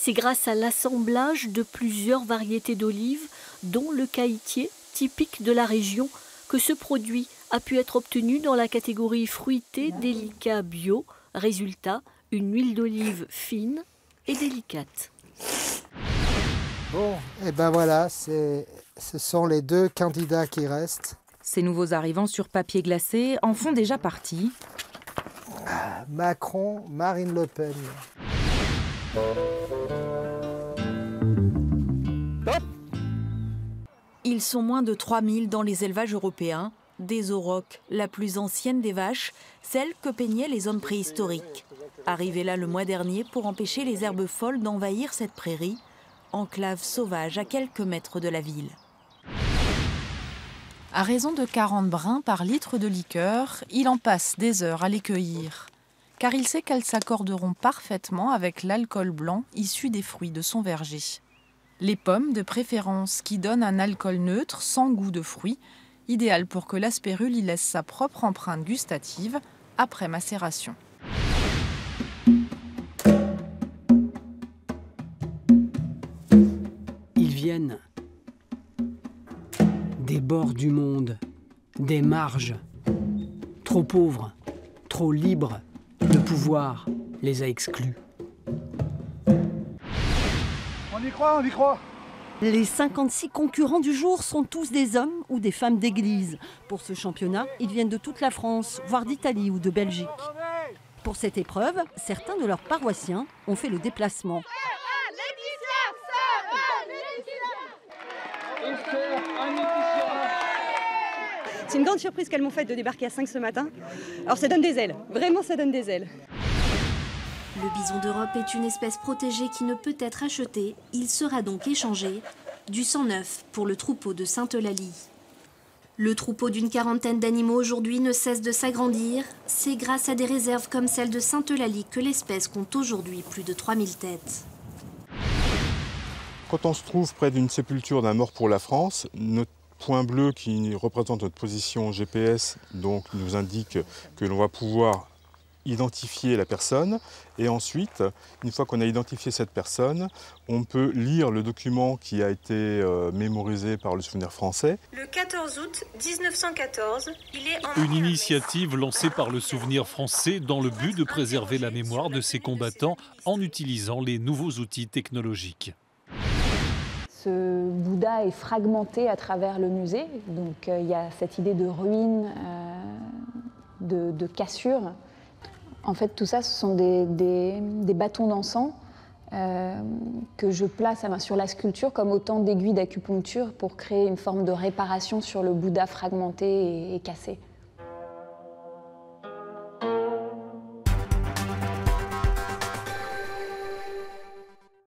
C'est grâce à l'assemblage de plusieurs variétés d'olives, dont le caïtier, typique de la région, que ce produit a pu être obtenu dans la catégorie fruité délicat bio. Résultat, une huile d'olive fine et délicate. Bon, et ben voilà, ce sont les 2 candidats qui restent. Ces nouveaux arrivants sur papier glacé en font déjà partie. Macron, Marine Le Pen. Ils sont moins de 3000 dans les élevages européens. Des aurochs, la plus ancienne des vaches, celle que peignaient les hommes préhistoriques. Arrivés là le mois dernier pour empêcher les herbes folles d'envahir cette prairie, enclave sauvage à quelques mètres de la ville. À raison de 40 brins par litre de liqueur, il en passe des heures à les cueillir. Car il sait qu'elles s'accorderont parfaitement avec l'alcool blanc issu des fruits de son verger. Les pommes de préférence qui donnent un alcool neutre sans goût de fruits, idéal pour que l'aspérule y laisse sa propre empreinte gustative après macération. Ils viennent des bords du monde, des marges, trop pauvres, trop libres, le pouvoir les a exclus. On y croit, on y croit. Les 56 concurrents du jour sont tous des hommes ou des femmes d'église. Pour ce championnat, ils viennent de toute la France, voire d'Italie ou de Belgique. Pour cette épreuve, certains de leurs paroissiens ont fait le déplacement. C'est une grande surprise qu'elles m'ont faite de débarquer à 5 ce matin. Alors ça donne des ailes, vraiment ça donne des ailes. Le bison d'Europe est une espèce protégée qui ne peut être achetée. Il sera donc échangé. Du sang neuf pour le troupeau de Sainte-Eulalie. Le troupeau d'une quarantaine d'animaux aujourd'hui ne cesse de s'agrandir. C'est grâce à des réserves comme celle de Sainte-Eulalie que l'espèce compte aujourd'hui plus de 3000 têtes. Quand on se trouve près d'une sépulture d'un mort pour la France, notre point bleu qui représente notre position GPS donc, nous indique que l'on va pouvoir identifier la personne et ensuite, une fois qu'on a identifié cette personne, on peut lire le document qui a été mémorisé par le Souvenir français. Le 14 août 1914, il est en... Une initiative lancée par le Souvenir français dans le but de préserver la mémoire de ses combattants en utilisant les nouveaux outils technologiques. Ce Bouddha est fragmenté à travers le musée, donc il y a cette idée de ruine, de cassure. En fait, tout ça, ce sont des bâtons d'encens que je place sur la sculpture comme autant d'aiguilles d'acupuncture pour créer une forme de réparation sur le Bouddha fragmenté et cassé.